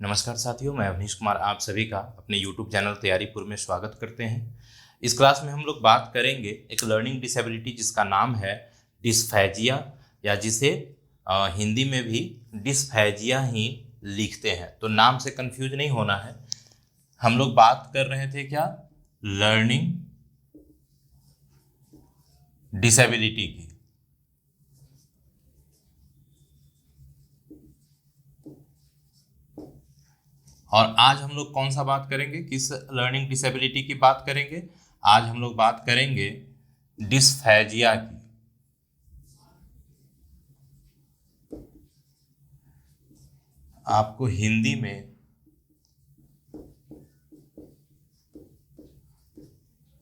नमस्कार साथियों, मैं अवनीश कुमार आप सभी का अपने YouTube चैनल तैयारीपुर में स्वागत करते हैं। इस क्लास में हम लोग बात करेंगे एक लर्निंग डिसेबिलिटी जिसका नाम है डिस्फेजिया, या जिसे हिंदी में भी डिस्फेजिया ही लिखते हैं, तो नाम से कंफ्यूज नहीं होना है। हम लोग बात कर रहे थे क्या, लर्निंग डिसेबिलिटी की। और आज हम लोग कौन सा बात करेंगे, किस लर्निंग डिसेबिलिटी की बात करेंगे? आज हम लोग बात करेंगे डिस्फेजिया की। आपको हिंदी में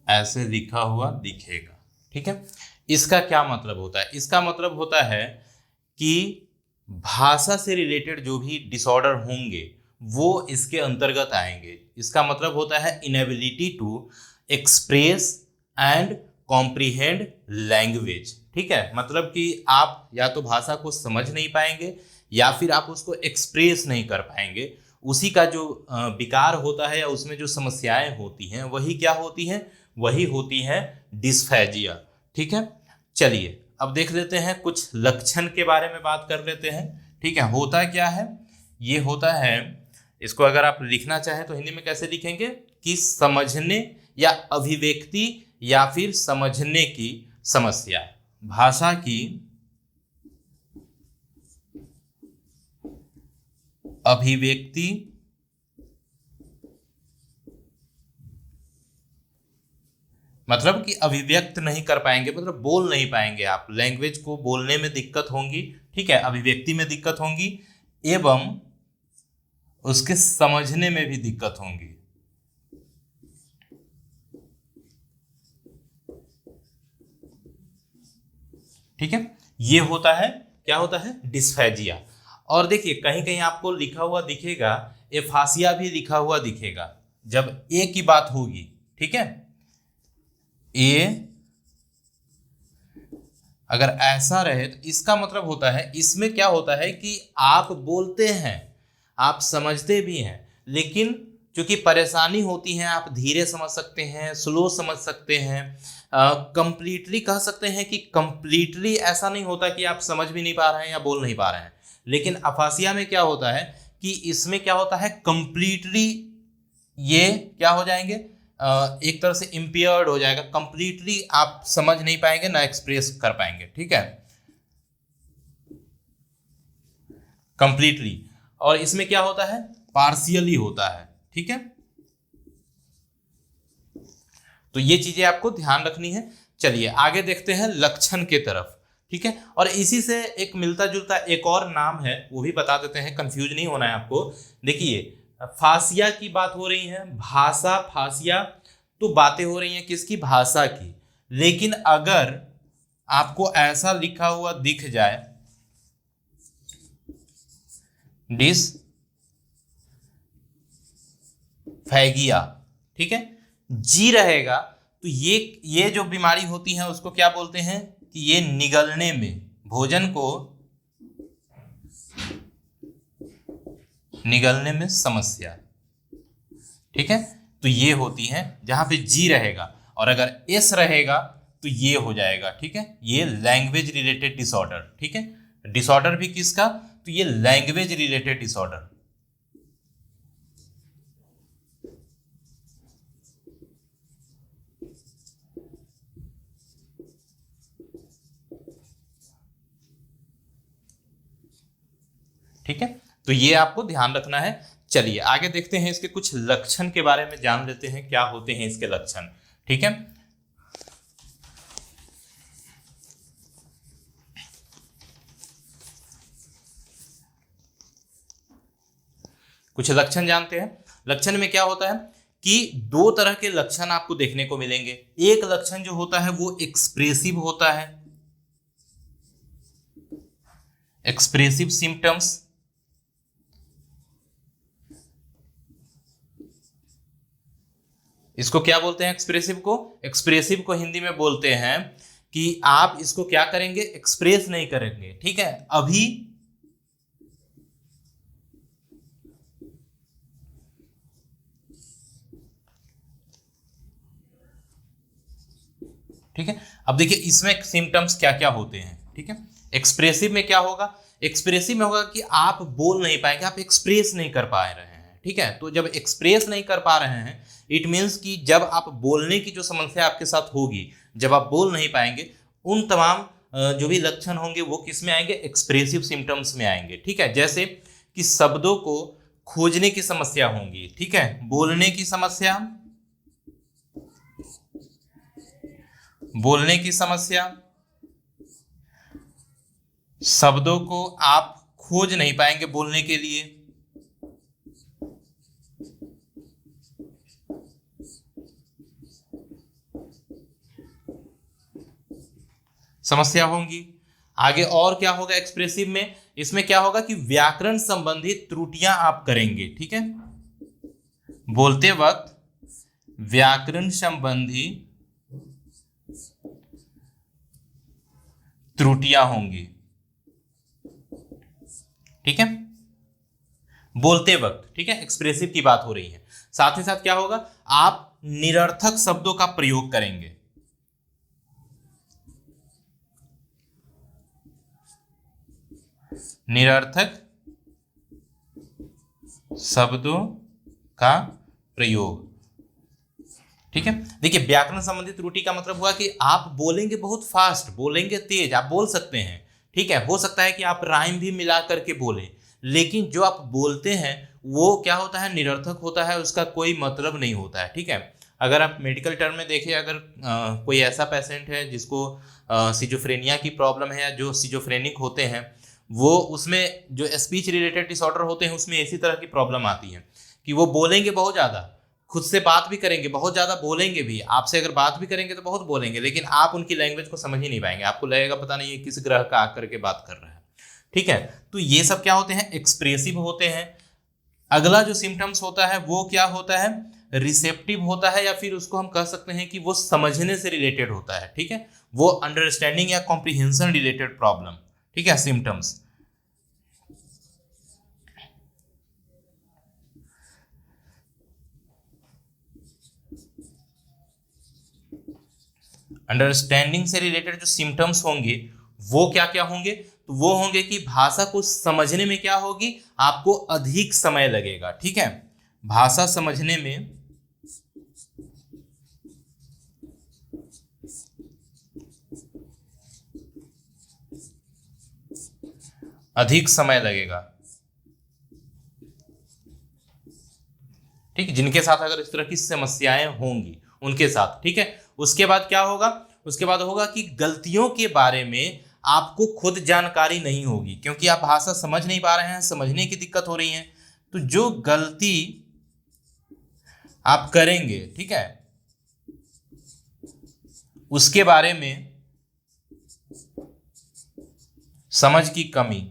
ऐसे लिखा हुआ दिखेगा, ठीक है। इसका क्या मतलब होता है? इसका मतलब होता है कि भाषा से रिलेटेड जो भी डिसऑर्डर होंगे वो इसके अंतर्गत आएंगे। इसका मतलब होता है inability to express and comprehend language, ठीक है। मतलब कि आप या तो भाषा को समझ नहीं पाएंगे या फिर आप उसको एक्सप्रेस नहीं कर पाएंगे। उसी का जो विकार होता है या उसमें जो समस्याएं होती हैं वही क्या होती हैं, वही होती है डिस्फेजिया, ठीक है। चलिए अब देख लेते हैं, कुछ लक्षण के बारे में बात कर लेते हैं, ठीक है। होता क्या है, ये होता है, इसको अगर आप लिखना चाहें तो हिंदी में कैसे लिखेंगे कि समझने या अभिव्यक्ति या फिर समझने की समस्या, भाषा की अभिव्यक्ति मतलब कि अभिव्यक्त नहीं कर पाएंगे, मतलब बोल नहीं पाएंगे आप, लैंग्वेज को बोलने में दिक्कत होंगी, ठीक है, अभिव्यक्ति में दिक्कत होंगी एवं उसके समझने में भी दिक्कत होंगी, ठीक है। ये होता है, क्या होता है, डिस्फेजिया। और देखिए कहीं कहीं आपको लिखा हुआ दिखेगा, एफासिया भी लिखा हुआ दिखेगा जब ए की बात होगी, ठीक है। ए अगर ऐसा रहे तो इसका मतलब होता है, इसमें क्या होता है कि आप बोलते हैं, आप समझते भी हैं, लेकिन क्योंकि परेशानी होती है, आप धीरे समझ सकते हैं, स्लो समझ सकते हैं, कंप्लीटली कह सकते हैं कि कंप्लीटली ऐसा नहीं होता कि आप समझ भी नहीं पा रहे हैं या बोल नहीं पा रहे हैं। लेकिन अफासिया में क्या होता है कि इसमें क्या होता है, कंप्लीटली ये क्या हो जाएंगे, एक तरह से इम्पेयर्ड हो जाएगा, कंप्लीटली आप समझ नहीं पाएंगे ना एक्सप्रेस कर पाएंगे, ठीक है, कंप्लीटली। और इसमें क्या होता है, पार्शियली होता है, ठीक है। तो ये चीजें आपको ध्यान रखनी है। चलिए आगे देखते हैं लक्षण के तरफ, ठीक है। और इसी से एक मिलता जुलता एक और नाम है, वो भी बता देते हैं, कंफ्यूज नहीं होना है आपको। देखिए फासिया की बात हो रही है, भाषा फासिया, तो बातें हो रही हैं किसकी, भाषा की। लेकिन अगर आपको ऐसा लिखा हुआ दिख जाए डिस्फेगिया, ठीक है, जी रहेगा, तो ये जो बीमारी होती है उसको क्या बोलते हैं कि ये निगलने में, भोजन को निगलने में समस्या, ठीक है। तो ये होती है जहां पे जी रहेगा, और अगर एस रहेगा तो ये हो जाएगा, ठीक है, ये लैंग्वेज रिलेटेड डिसऑर्डर, ठीक है। डिसऑर्डर भी किसका, तो ये लैंग्वेज रिलेटेड डिसऑर्डर, ठीक है। तो ये आपको ध्यान रखना है। चलिए आगे देखते हैं, इसके कुछ लक्षण के बारे में जान लेते हैं, क्या होते हैं इसके लक्षण, ठीक है। कुछ लक्षण जानते हैं। लक्षण में क्या होता है कि दो तरह के लक्षण आपको देखने को मिलेंगे। एक लक्षण जो होता है वो एक्सप्रेसिव होता है, एक्सप्रेसिव सिम्टम्स, इसको क्या बोलते हैं, एक्सप्रेसिव को, एक्सप्रेसिव को हिंदी में बोलते हैं कि आप इसको क्या करेंगे, एक्सप्रेस नहीं करेंगे, ठीक है। अभी ठीक है। अब देखिए इसमें सिम्टम्स क्या क्या होते हैं, ठीक है। एक्सप्रेसिव में क्या होगा, एक्सप्रेसिव में होगा कि आप बोल नहीं पाएंगे, आप एक्सप्रेस नहीं कर पा रहे हैं, ठीक है। तो जब एक्सप्रेस नहीं कर पा रहे हैं, इट मीन्स कि जब आप बोलने की जो समस्या आपके साथ होगी, जब आप बोल नहीं पाएंगे, उन तमाम जो भी लक्षण होंगे वो किस में आएंगे, एक्सप्रेसिव सिम्टम्स में आएंगे, ठीक है। जैसे कि शब्दों को खोजने की समस्या होंगी, ठीक है, बोलने की समस्या, बोलने की समस्या, शब्दों को आप खोज नहीं पाएंगे बोलने के लिए, समस्या होंगी। आगे और क्या होगा एक्सप्रेसिव में, इसमें क्या होगा कि व्याकरण संबंधी त्रुटियां आप करेंगे, ठीक है। बोलते वक्त व्याकरण संबंधी त्रुटियां होंगी, ठीक है, बोलते वक्त, ठीक है, एक्सप्रेसिव की बात हो रही है। साथ ही साथ क्या होगा, आप निरर्थक शब्दों का प्रयोग करेंगे, निरर्थक शब्दों का प्रयोग, ठीक है। देखिए व्याकरण संबंधी त्रुटि का मतलब हुआ कि आप बोलेंगे बहुत फास्ट, बोलेंगे तेज, आप बोल सकते हैं, ठीक है, हो सकता है कि आप राइम भी मिला करके बोलें, लेकिन जो आप बोलते हैं वो क्या होता है, निरर्थक होता है, उसका कोई मतलब नहीं होता है, ठीक है। अगर आप मेडिकल टर्म में देखें, अगर कोई ऐसा पेशेंट है जिसको सिजोफ्रेनिया की प्रॉब्लम है, या जो सिजोफ्रेनिक होते हैं, वो उसमें जो स्पीच रिलेटेड डिसऑर्डर होते हैं उसमें इसी तरह की प्रॉब्लम आती है कि वो बोलेंगे बहुत ज़्यादा, खुद से बात भी करेंगे, बहुत ज़्यादा बोलेंगे भी, आपसे अगर बात भी करेंगे तो बहुत बोलेंगे, लेकिन आप उनकी लैंग्वेज को समझ ही नहीं पाएंगे, आपको लगेगा पता नहीं ये किस ग्रह का आकर के बात कर रहा है, ठीक है। तो ये सब क्या होते हैं, एक्सप्रेसिव होते हैं। अगला जो सिम्टम्स होता है वो क्या होता है, रिसेप्टिव होता है, या फिर उसको हम कह सकते हैं कि वो समझने से रिलेटेड होता है, ठीक है, वो अंडरस्टैंडिंग या कॉम्प्रिहेंशन रिलेटेड प्रॉब्लम, ठीक है, सिम्टम्स। अंडरस्टैंडिंग से रिलेटेड जो सिम्टम्स होंगे वो क्या क्या होंगे, तो वो होंगे कि भाषा को समझने में क्या होगी, आपको अधिक समय लगेगा, ठीक है, भाषा समझने में अधिक समय लगेगा, ठीक है, जिनके साथ अगर इस तरह की समस्याएं होंगी उनके साथ, ठीक है। उसके बाद क्या होगा, उसके बाद होगा कि गलतियों के बारे में आपको खुद जानकारी नहीं होगी, क्योंकि आप भाषा समझ नहीं पा रहे हैं, समझने की दिक्कत हो रही है, तो जो गलती आप करेंगे, ठीक है, उसके बारे में समझ की कमी,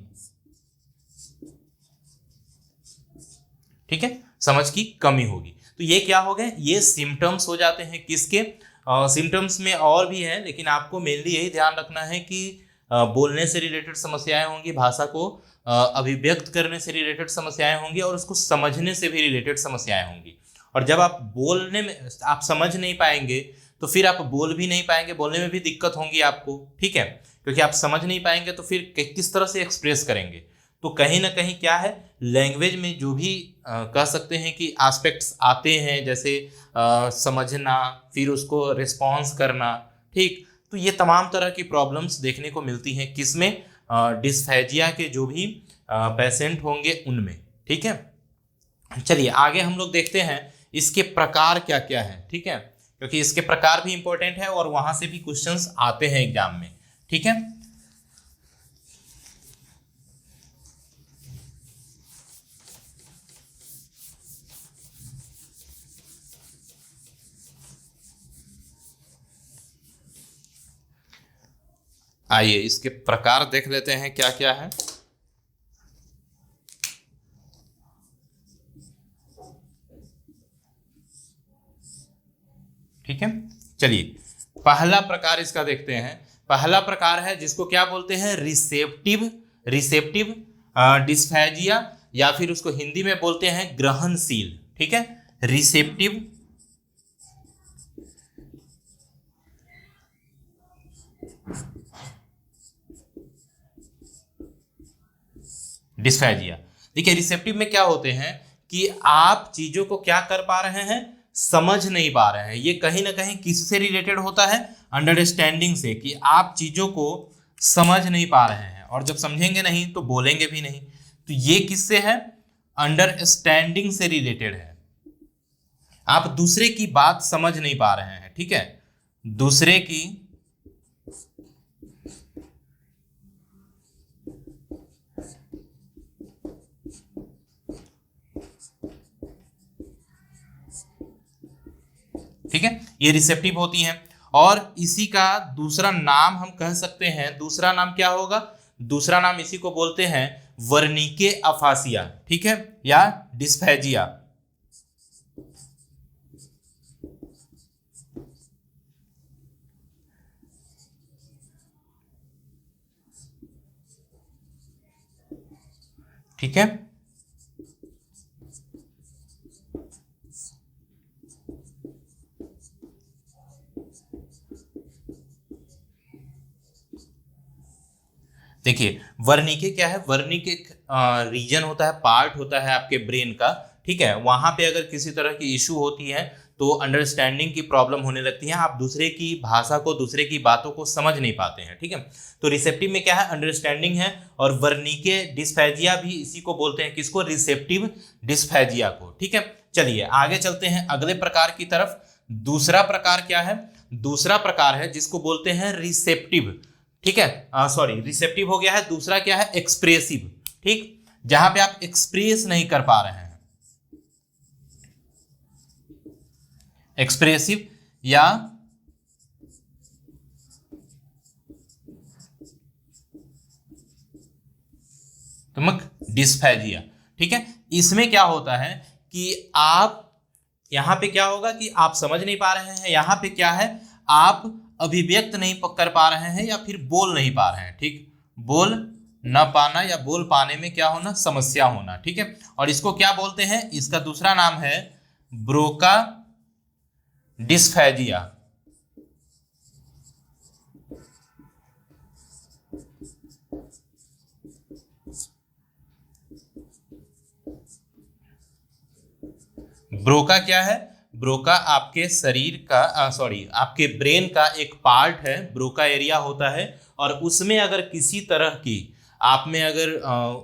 ठीक है, समझ की कमी होगी। तो ये क्या हो गए, ये सिम्टम्स हो जाते हैं किसके, सिम्टम्स में और भी है, लेकिन आपको मेनली यही ध्यान रखना है कि बोलने से रिलेटेड समस्याएं होंगी, भाषा को अभिव्यक्त करने से रिलेटेड समस्याएं होंगी, और उसको समझने से भी रिलेटेड समस्याएं होंगी। और जब आप बोलने में आप समझ नहीं पाएंगे तो फिर आप बोल भी नहीं पाएंगे, बोलने में भी दिक्कत होंगी आपको, ठीक है, क्योंकि आप समझ नहीं पाएंगे तो फिर किस तरह से एक्सप्रेस करेंगे। तो कहीं ना कहीं क्या है, लैंग्वेज में जो भी कह सकते हैं कि एस्पेक्ट्स आते हैं, जैसे समझना, फिर उसको रिस्पॉन्स करना, ठीक, तो ये तमाम तरह की प्रॉब्लम्स देखने को मिलती हैं किसमें, डिस्फेजिया के जो भी पेशेंट होंगे उनमें, ठीक है। चलिए आगे हम लोग देखते हैं इसके प्रकार क्या क्या हैं, ठीक है, क्योंकि इसके प्रकार भी इंपॉर्टेंट है और वहां से भी क्वेश्चंस आते हैं एग्जाम में, ठीक है। आइए इसके प्रकार देख लेते हैं क्या क्या है। ठीक है, चलिए पहला प्रकार इसका देखते हैं। पहला प्रकार है जिसको क्या बोलते हैं, रिसेप्टिव, रिसेप्टिव डिस्फेजिया, या फिर उसको हिंदी में बोलते हैं ग्रहणशील, ठीक है, रिसेप्टिव डिस्फेजिया। देखिए रिसेप्टिव में क्या होते हैं कि आप चीजों को क्या कर पा रहे हैं, समझ नहीं पा रहे हैं। ये कहीं ना कहीं किससे रिलेटेड होता है, अंडरस्टैंडिंग से, कि आप चीजों को समझ नहीं पा रहे हैं, और जब समझेंगे नहीं तो बोलेंगे भी नहीं। तो ये किससे है, अंडरस्टैंडिंग से रिलेटेड है। आप दूसरे की बात समझ नहीं पा रहे हैं, ठीक है, दूसरे की ठीक है, ये रिसेप्टिव होती हैं। और इसी का दूसरा नाम हम कह सकते हैं, दूसरा नाम क्या होगा, दूसरा नाम इसी को बोलते हैं वर्निके अफासिया, ठीक है, या डिस्फेजिया। ठीक है, देखिए वर्निके क्या है, वर्निक एक रीजन होता है, पार्ट होता है आपके ब्रेन का, ठीक है। वहां पे अगर किसी तरह की इशू होती है तो अंडरस्टैंडिंग की प्रॉब्लम होने लगती है, आप दूसरे की भाषा को, दूसरे की बातों को समझ नहीं पाते हैं, ठीक है। तो रिसेप्टिव में क्या है, अंडरस्टैंडिंग है। और वर्निके डिस्फेजिया भी इसी को बोलते हैं, किसको, रिसेप्टिव डिस्फेजिया को, ठीक है। चलिए आगे चलते हैं अगले प्रकार की तरफ। दूसरा प्रकार क्या है, दूसरा प्रकार है जिसको बोलते हैं रिसेप्टिव, ठीक है, सॉरी रिसेप्टिव हो गया है। दूसरा क्या है, एक्सप्रेसिव, ठीक, जहां पे आप एक्सप्रेस नहीं कर पा रहे हैं, एक्सप्रेसिव या डिस्फेजिया, ठीक है। इसमें क्या होता है कि आप यहां पे क्या होगा कि आप समझ नहीं पा रहे हैं, यहां पे क्या है, आप अभिव्यक्त नहीं कर पा रहे हैं या फिर बोल नहीं पा रहे हैं, ठीक, बोल न पाना या बोल पाने में क्या होना, समस्या होना, ठीक है। और इसको क्या बोलते हैं, इसका दूसरा नाम है ब्रोका डिस्फेजिया। ब्रोका क्या है, ब्रोका आपके शरीर का सॉरी आपके ब्रेन का एक पार्ट है, ब्रोका एरिया होता है। और उसमें अगर किसी तरह की आप में अगर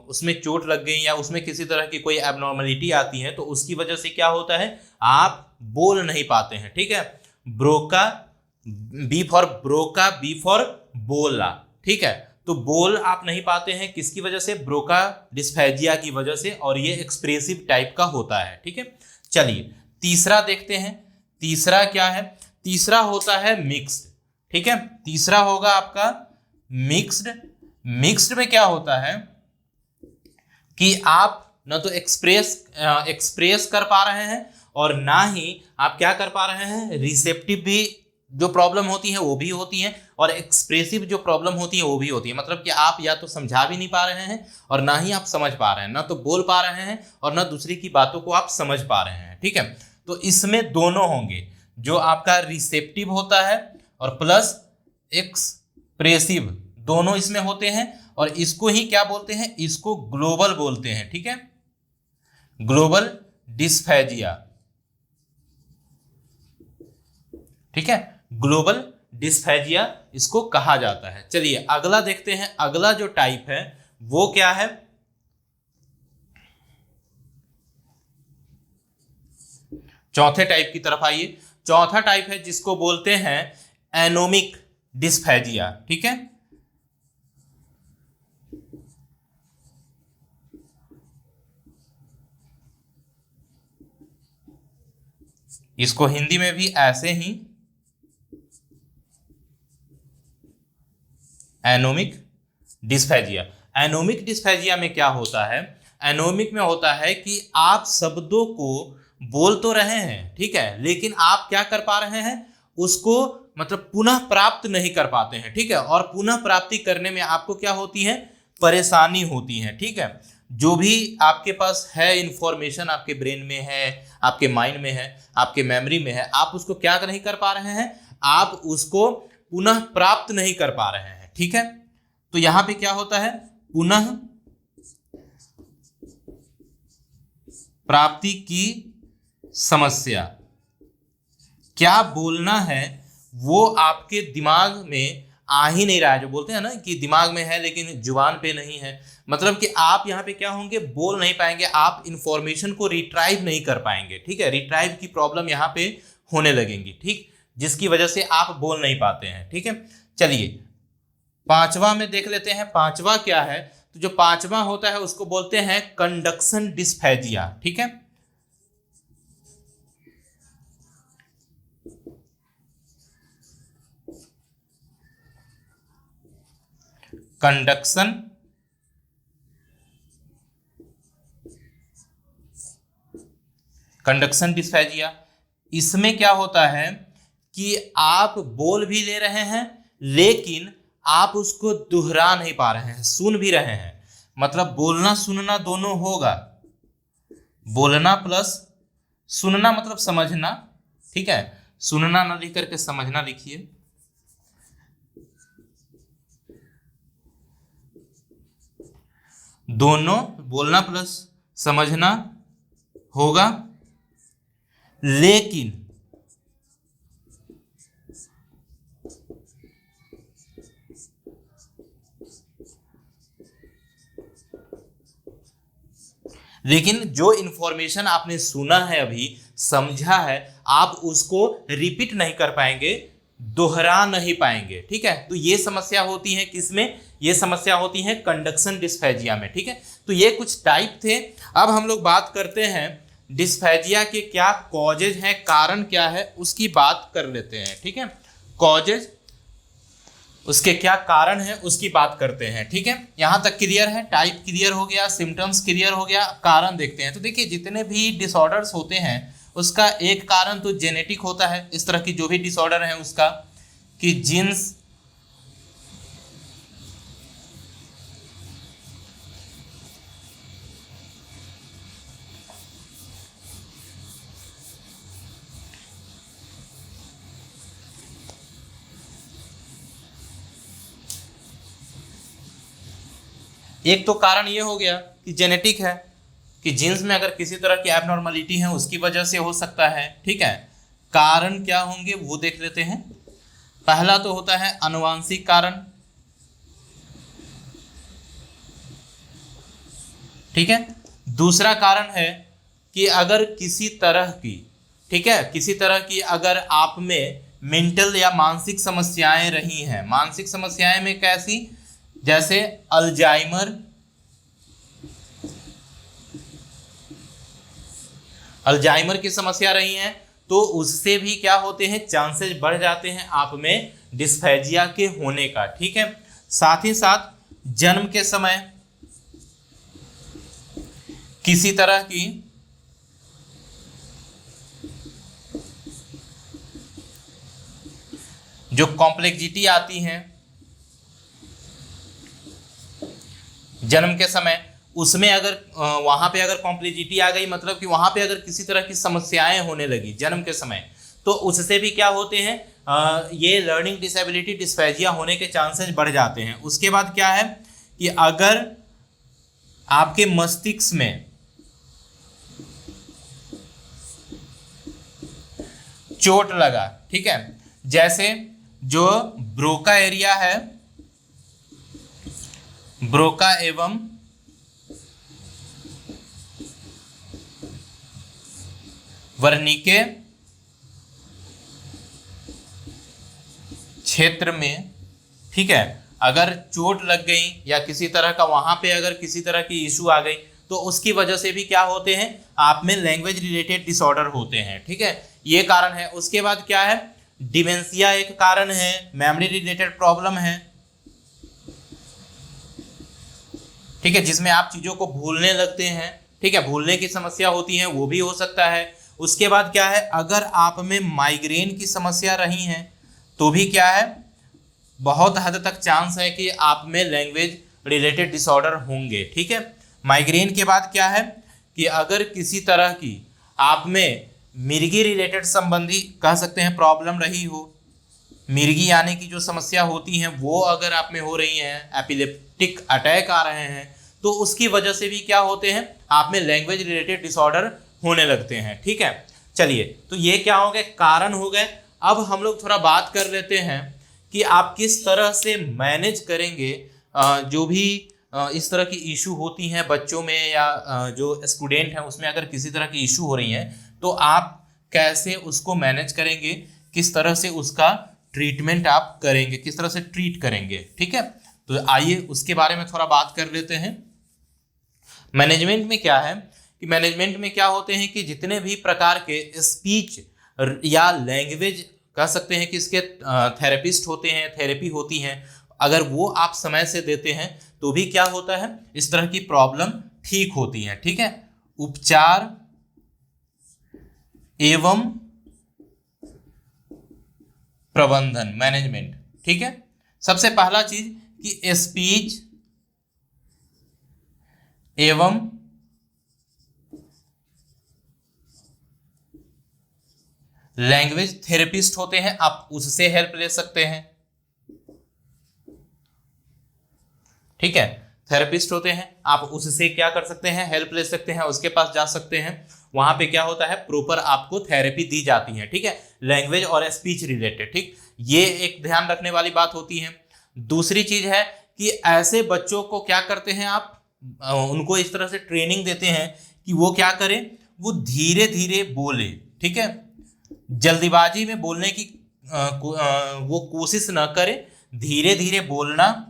उसमें चोट लग गई या उसमें किसी तरह की कोई एबनॉर्मलिटी आती है तो उसकी वजह से क्या होता है, आप बोल नहीं पाते हैं, ठीक है। Broca, B for Broca, B for बोला, ठीक है। तो बोल आप नहीं पाते हैं, किसकी वजह से, ब्रोका डिस्फेजिया की वजह से, और ये एक्सप्रेसिव टाइप का होता है, ठीक है। चलिए तीसरा देखते हैं, तीसरा क्या है, तीसरा होता है मिक्स्ड, ठीक है। तीसरा होगा आपका मिक्स्ड। मिक्स्ड में क्या होता है कि आप न तो एक्सप्रेस कर पा रहे हैं और ना ही आप क्या कर पा रहे हैं, रिसेप्टिव भी जो प्रॉब्लम होती है वो भी होती है, और एक्सप्रेसिव जो प्रॉब्लम होती है वो भी होती है। मतलब कि आप या तो समझा भी नहीं पा रहे हैं और ना ही आप समझ पा रहे हैं, ना तो बोल पा रहे हैं और ना दूसरी की बातों को आप समझ पा रहे हैं, ठीक है। तो इसमें दोनों होंगे, जो आपका रिसेप्टिव होता है और प्लस एक्सप्रेसिव, दोनों इसमें होते हैं। और इसको ही क्या बोलते हैं, इसको ग्लोबल बोलते हैं, ठीक है, ग्लोबल डिस्फेजिया, ठीक है, ग्लोबल डिस्फेजिया इसको कहा जाता है। चलिए अगला देखते हैं, अगला जो टाइप है वो क्या है, चौथे टाइप की तरफ आइए। चौथा टाइप है जिसको बोलते हैं एनोमिक डिस्फेजिया, ठीक है। इसको हिंदी में भी ऐसे ही एनोमिक डिस्फेजिया। एनोमिक डिस्फेजिया में क्या होता है, एनोमिक में होता है कि आप शब्दों को बोल तो रहे हैं, ठीक है, लेकिन आप क्या कर पा रहे हैं, उसको मतलब पुनः प्राप्त नहीं कर पाते हैं, ठीक है। और पुनः प्राप्ति करने में आपको क्या होती है, परेशानी होती है, ठीक है। जो भी आपके पास है इंफॉर्मेशन, आपके ब्रेन में है, आपके माइंड में है, आपके मेमोरी में है, आप उसको क्या नहीं कर पा रहे हैं, आप उसको पुनः प्राप्त नहीं कर पा रहे हैं, ठीक है। तो यहां पे क्या होता है, पुनः प्राप्ति की समस्या। क्या बोलना है वो आपके दिमाग में आ ही नहीं रहा है, जो बोलते हैं ना कि दिमाग में है लेकिन जुबान पे नहीं है, मतलब कि आप यहाँ पे क्या होंगे, बोल नहीं पाएंगे, आप इंफॉर्मेशन को रिट्राइव नहीं कर पाएंगे। ठीक है, रिट्राइव की प्रॉब्लम यहाँ पे होने लगेंगी, ठीक, जिसकी वजह से आप बोल नहीं पाते हैं। ठीक है, चलिए पांचवा में देख लेते हैं। पांचवा क्या है, तो जो पांचवा होता है उसको बोलते हैं कंडक्शन डिस्फेजिया। ठीक है, कंडक्शन डिस्फेजिया। इसमें क्या होता है कि आप बोल भी ले रहे हैं लेकिन आप उसको दोहरा नहीं पा रहे हैं, सुन भी रहे हैं, मतलब बोलना सुनना दोनों होगा, बोलना प्लस सुनना मतलब समझना। ठीक है, सुनना ना लिख करके समझना लिखिए। दोनों बोलना प्लस समझना होगा, लेकिन जो इंफॉर्मेशन आपने सुना है, अभी समझा है, आप उसको रिपीट नहीं कर पाएंगे, दोहरा नहीं पाएंगे। ठीक है, तो ये समस्या होती है किसमें, ये समस्या होती है कंडक्शन डिस्फेजिया में। ठीक है, तो ये कुछ टाइप थे। अब हम लोग बात करते हैं डिस्फेजिया के क्या कॉजेज हैं, कारण क्या है उसकी बात कर लेते हैं। ठीक है, कॉजेज, उसके क्या कारण है उसकी बात करते हैं। ठीक है, यहां तक क्लियर है, टाइप क्लियर हो गया, सिम्टम्स क्लियर हो गया, कारण देखते हैं। तो देखिए जितने भी डिसऑर्डर्स होते हैं उसका एक कारण तो जेनेटिक होता है, इस तरह की जो भी डिसऑर्डर है उसका, कि जीन्स एक तो कारण ये हो गया कि जेनेटिक है, कि जीन्स में अगर किसी तरह की एबनॉर्मलिटी है उसकी वजह से हो सकता है। ठीक है, कारण क्या होंगे वो देख लेते हैं। पहला तो होता है आनुवांशिक कारण। ठीक है, दूसरा कारण है कि अगर किसी तरह की, ठीक है, किसी तरह की अगर आप में मेंटल या मानसिक समस्याएं रही हैं, मानसिक समस्याएं में कैसी, जैसे अल्जाइमर की समस्या रही है, तो उससे भी क्या होते हैं, चांसेस बढ़ जाते हैं आप में डिस्फेजिया के होने का। ठीक है, साथ ही साथ जन्म के समय किसी तरह की जो कॉम्प्लेक्सिटी आती है जन्म के समय, उसमें अगर वहां पे अगर कॉम्प्लेक्सिटी आ गई, मतलब कि वहां पे अगर किसी तरह की समस्याएं होने लगी जन्म के समय, तो उससे भी क्या होते हैं, ये लर्निंग डिसेबिलिटी डिस्फेजिया होने के चांसेस बढ़ जाते हैं। उसके बाद क्या है कि अगर आपके मस्तिष्क में चोट लगा, ठीक है, जैसे जो ब्रोका एरिया है, ब्रोका एवं वर्निके क्षेत्र में, ठीक है, अगर चोट लग गई या किसी तरह का वहां पे अगर किसी तरह की इशू आ गई, तो उसकी वजह से भी क्या होते हैं, आप में लैंग्वेज रिलेटेड डिसऑर्डर होते हैं। ठीक है, ये कारण है। उसके बाद क्या है, डिमेंशिया एक कारण है, मेमोरी रिलेटेड प्रॉब्लम है, ठीक है, जिसमें आप चीजों को भूलने लगते हैं। ठीक है, भूलने की समस्या होती है, वो भी हो सकता है। उसके बाद क्या है, अगर आप में माइग्रेन की समस्या रही है तो भी क्या है, बहुत हद तक चांस है कि आप में लैंग्वेज रिलेटेड डिसऑर्डर होंगे। ठीक है, माइग्रेन के बाद क्या है कि अगर किसी तरह की आप में मिर्गी रिलेटेड संबंधी कह सकते हैं प्रॉब्लम रही हो, मिर्गी आने की जो समस्या होती है वो अगर आप में हो रही है, एपिलेप्टिक अटैक आ रहे हैं, तो उसकी वजह से भी क्या होते हैं, आप में लैंग्वेज रिलेटेड डिसऑर्डर होने लगते हैं। ठीक है, चलिए, तो ये क्या हो गए, कारण हो गए। अब हम लोग थोड़ा बात कर लेते हैं कि आप किस तरह से मैनेज करेंगे जो भी इस तरह की इशू होती हैं बच्चों में, या जो स्टूडेंट हैं उसमें अगर किसी तरह की इशू हो रही है तो आप कैसे उसको मैनेज करेंगे, किस तरह से उसका ट्रीटमेंट आप करेंगे, किस तरह से ट्रीट करेंगे। ठीक है, तो आइए उसके बारे में थोड़ा बात कर लेते हैं। मैनेजमेंट में क्या है कि मैनेजमेंट में क्या होते हैं कि जितने भी प्रकार के स्पीच या लैंग्वेज कह सकते हैं कि इसके थेरेपिस्ट होते हैं, थेरेपी होती हैं, अगर वो आप समय से देते हैं तो भी क्या होता है, इस तरह की प्रॉब्लम ठीक होती है। ठीक है, उपचार एवं प्रबंधन, मैनेजमेंट। ठीक है, सबसे पहला चीज कि स्पीच एवं लैंग्वेज थेरेपिस्ट होते हैं, आप उससे हेल्प ले सकते हैं। ठीक है, थेरेपिस्ट होते हैं, आप उससे क्या कर सकते हैं, हेल्प ले सकते हैं, उसके पास जा सकते हैं। वहां पे क्या होता है, प्रॉपर आपको थेरेपी दी जाती है। ठीक है, लैंग्वेज और स्पीच रिलेटेड। ठीक, ये एक ध्यान रखने वाली बात होती है। दूसरी चीज है कि ऐसे बच्चों को क्या करते हैं आप, उनको इस तरह से ट्रेनिंग देते हैं कि वो क्या करें, वो धीरे धीरे बोले। ठीक है, जल्दीबाजी में बोलने की वो कोशिश न करें, धीरे धीरे बोलना।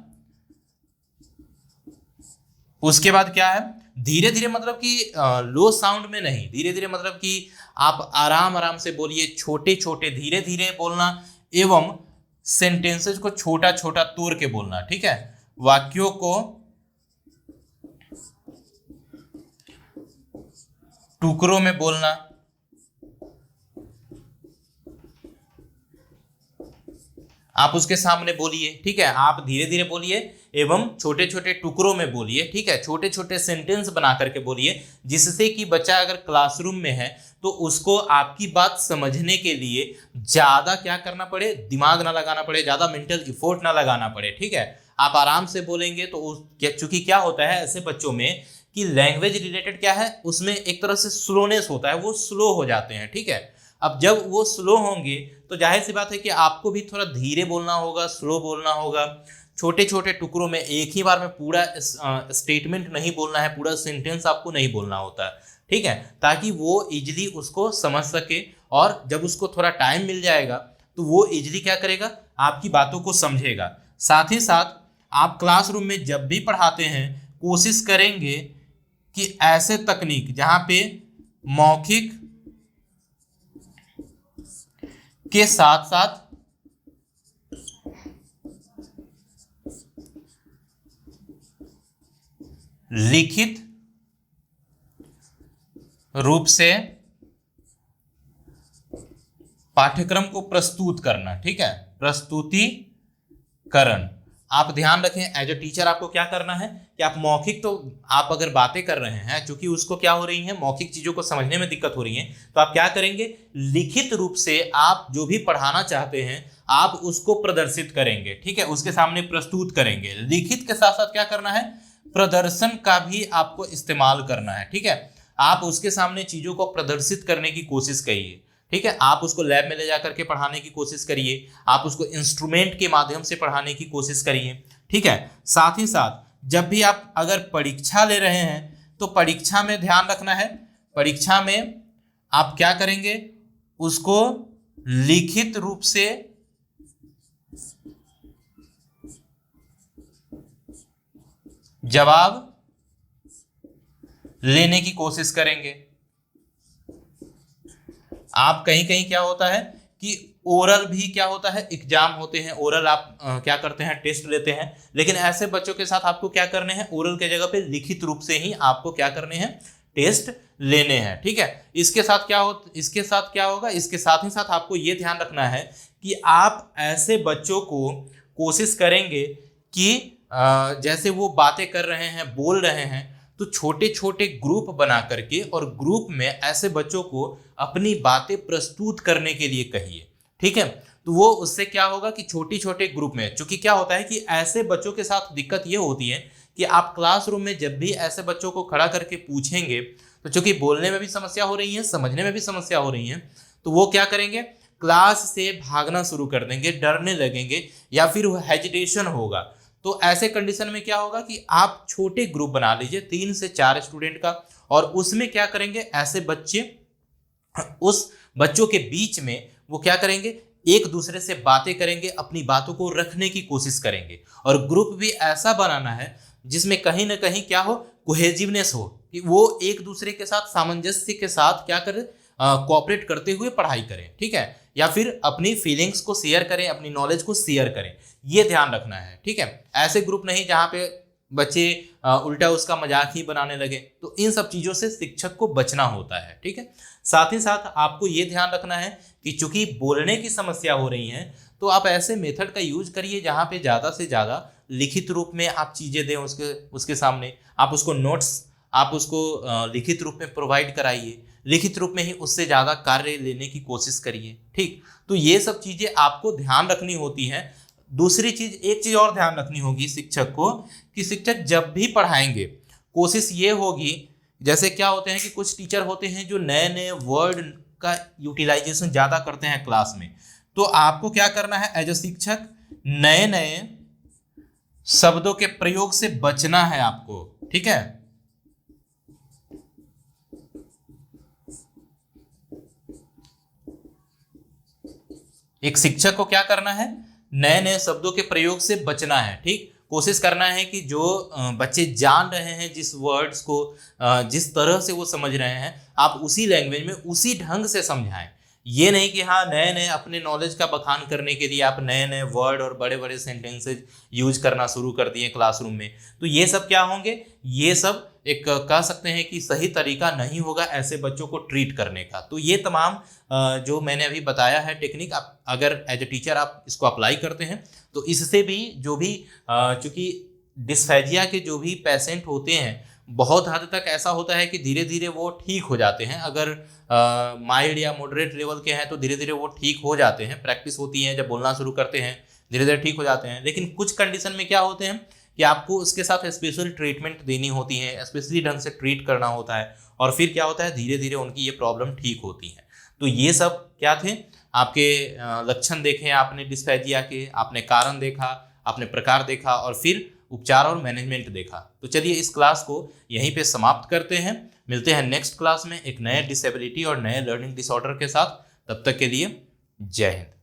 उसके बाद क्या है, धीरे धीरे मतलब कि लो साउंड में नहीं, धीरे धीरे मतलब कि आप आराम आराम से बोलिए, छोटे छोटे धीरे धीरे बोलना, एवं सेंटेंसेस को छोटा छोटा तोड़ के बोलना। ठीक है, वाक्यों को टुकड़ों में बोलना। आप उसके सामने बोलिए। ठीक है, आप धीरे धीरे बोलिए एवं छोटे छोटे टुकड़ों में बोलिए। ठीक है, छोटे छोटे सेंटेंस बना करके बोलिए, जिससे कि बच्चा अगर क्लासरूम में है तो उसको आपकी बात समझने के लिए ज़्यादा क्या करना पड़े, दिमाग ना लगाना पड़े, ज़्यादा मेंटल इफोर्ट ना लगाना पड़े। ठीक है, आप आराम से बोलेंगे तो चूंकि क्या होता है ऐसे बच्चों में कि लैंग्वेज रिलेटेड क्या है, उसमें एक तरह से स्लोनेस होता है, वो स्लो हो जाते हैं। ठीक है, अब जब वो स्लो होंगे तो जाहिर सी बात है कि आपको भी थोड़ा धीरे बोलना होगा, स्लो बोलना होगा, छोटे छोटे टुकड़ों में, एक ही बार में पूरा स्टेटमेंट नहीं बोलना है, पूरा सेंटेंस आपको नहीं बोलना होता है। ठीक है, ताकि वो इजीली उसको समझ सके, और जब उसको थोड़ा टाइम मिल जाएगा तो वो इजीली क्या करेगा, आपकी बातों को समझेगा। साथ ही साथ आप क्लासरूम में जब भी पढ़ाते हैं कोशिश करेंगे कि ऐसे तकनीक जहाँ पे मौखिक के साथ साथ लिखित रूप से पाठ्यक्रम को प्रस्तुत करना। ठीक है, प्रस्तुतिकरण। आप ध्यान रखें, एज अ टीचर आपको क्या करना है कि आप मौखिक, तो आप अगर बातें कर रहे हैं, चूंकि उसको क्या हो रही है, मौखिक चीजों को समझने में दिक्कत हो रही है, तो आप क्या करेंगे, लिखित रूप से आप जो भी पढ़ाना चाहते हैं आप उसको प्रदर्शित करेंगे। ठीक है, उसके सामने प्रस्तुत करेंगे। लिखित के साथ साथ क्या करना है, प्रदर्शन का भी आपको इस्तेमाल करना है। ठीक है, आप उसके सामने चीजों को प्रदर्शित करने की कोशिश करिए। ठीक है, आप उसको लैब में ले जाकर के पढ़ाने की कोशिश करिए, आप उसको इंस्ट्रूमेंट के माध्यम से पढ़ाने की कोशिश करिए। ठीक है, साथ ही साथ जब भी आप अगर परीक्षा ले रहे हैं तो परीक्षा में ध्यान रखना है, परीक्षा में आप क्या करेंगे, उसको लिखित रूप से जवाब लेने की कोशिश करेंगे। आप कहीं कहीं क्या होता है कि ओरल भी क्या होता है, एग्जाम होते हैं, ओरल आप क्या करते हैं, टेस्ट लेते हैं, लेकिन ऐसे बच्चों के साथ आपको क्या करने हैं, ओरल के जगह पे लिखित रूप से ही आपको क्या करने हैं, टेस्ट लेने हैं। ठीक है, इसके साथ क्या होगा, इसके साथ ही साथ आपको ये ध्यान रखना है कि आप ऐसे बच्चों को कोशिश करेंगे कि जैसे वो बातें कर रहे हैं, बोल रहे हैं, तो छोटे छोटे ग्रुप बना करके और ग्रुप में ऐसे बच्चों को अपनी बातें प्रस्तुत करने के लिए कहिए। ठीक है, तो वो उससे क्या होगा कि छोटे छोटे ग्रुप में, चूंकि क्या होता है कि ऐसे बच्चों के साथ दिक्कत ये होती है कि आप क्लासरूम में जब भी ऐसे बच्चों को खड़ा करके पूछेंगे, तो चूंकि बोलने में भी समस्या हो रही है, समझने में भी समस्या हो रही है, तो वो क्या करेंगे, क्लास से भागना शुरू कर देंगे, डरने लगेंगे या फिर हेजिटेशन होगा। तो ऐसे कंडीशन में क्या होगा कि आप छोटे ग्रुप बना लीजिए 3 से 4 स्टूडेंट का, और उसमें क्या करेंगे, ऐसे बच्चे, उस बच्चों के बीच में वो क्या करेंगे, एक दूसरे से बातें करेंगे, अपनी बातों को रखने की कोशिश करेंगे। और ग्रुप भी ऐसा बनाना है जिसमें कहीं ना कहीं क्या हो, कोहेजिवनेस हो, कि वो एक दूसरे के साथ सामंजस्य के साथ क्या करें, कोऑपरेट करते हुए पढ़ाई करें, ठीक है, या फिर अपनी फीलिंग्स को शेयर करें, अपनी नॉलेज को शेयर करें, ये ध्यान रखना है, ठीक है। ऐसे ग्रुप नहीं जहाँ पे बच्चे उल्टा उसका मजाक ही बनाने लगे। तो इन सब चीज़ों से शिक्षक को बचना होता है, ठीक है। साथ ही साथ आपको ये ध्यान रखना है कि चूंकि बोलने की समस्या हो रही है, तो आप ऐसे मेथड का यूज करिए जहाँ पे ज़्यादा से ज़्यादा लिखित रूप में आप चीज़ें दें उसके सामने, आप उसको नोट्स, आप उसको लिखित रूप में प्रोवाइड कराइए, लिखित रूप में ही उससे ज़्यादा कार्य लेने की कोशिश करिए, ठीक। तो ये सब चीज़ें आपको ध्यान रखनी होती हैं। दूसरी चीज़, एक चीज़ और ध्यान रखनी होगी शिक्षक को, कि शिक्षक जब भी पढ़ाएंगे कोशिश ये होगी, जैसे क्या होते हैं कि कुछ टीचर होते हैं जो नए नए वर्ड का यूटिलाइजेशन ज़्यादा करते हैं क्लास में, तो आपको क्या करना है एज अ शिक्षक, नए नए शब्दों के प्रयोग से बचना है आपको, ठीक है। एक शिक्षक को क्या करना है, नए नए शब्दों के प्रयोग से बचना है, ठीक। कोशिश करना है कि जो बच्चे जान रहे हैं जिस वर्ड्स को, जिस तरह से वो समझ रहे हैं, आप उसी लैंग्वेज में उसी ढंग से समझाएं। ये नहीं कि हाँ नए नए अपने नॉलेज का बखान करने के लिए आप नए नए वर्ड और बड़े बड़े सेंटेंसेज यूज करना शुरू कर दिए क्लासरूम में। तो ये सब क्या होंगे, ये सब एक कह सकते हैं कि सही तरीका नहीं होगा ऐसे बच्चों को ट्रीट करने का। तो ये तमाम जो मैंने अभी बताया है टेक्निक, आप अगर एज ए टीचर आप इसको अप्लाई करते हैं तो इससे भी जो भी चूँकि डिस्फेजिया के जो भी पेशेंट होते हैं, बहुत हद तक ऐसा होता है कि धीरे धीरे वो ठीक हो जाते हैं। अगर माइल्ड या मॉडरेट लेवल के हैं तो धीरे धीरे वो ठीक हो जाते हैं, प्रैक्टिस होती है, जब बोलना शुरू करते हैं धीरे धीरे ठीक हो जाते हैं। लेकिन कुछ कंडीशन में क्या होते हैं कि आपको उसके साथ स्पेशल ट्रीटमेंट देनी होती है, स्पेशली ढंग से ट्रीट करना होता है, और फिर क्या होता है धीरे धीरे उनकी ये प्रॉब्लम ठीक होती है। तो ये सब क्या थे, आपके लक्षण देखे आपने डिस्फेजिया के, आपने कारण देखा, आपने प्रकार देखा, और फिर उपचार और मैनेजमेंट देखा। तो चलिए इस क्लास को यहीं पे समाप्त करते हैं, मिलते हैं नेक्स्ट क्लास में एक नए डिसेबिलिटी और नए लर्निंग डिसऑर्डर के साथ। तब तक के लिए जय हिंद।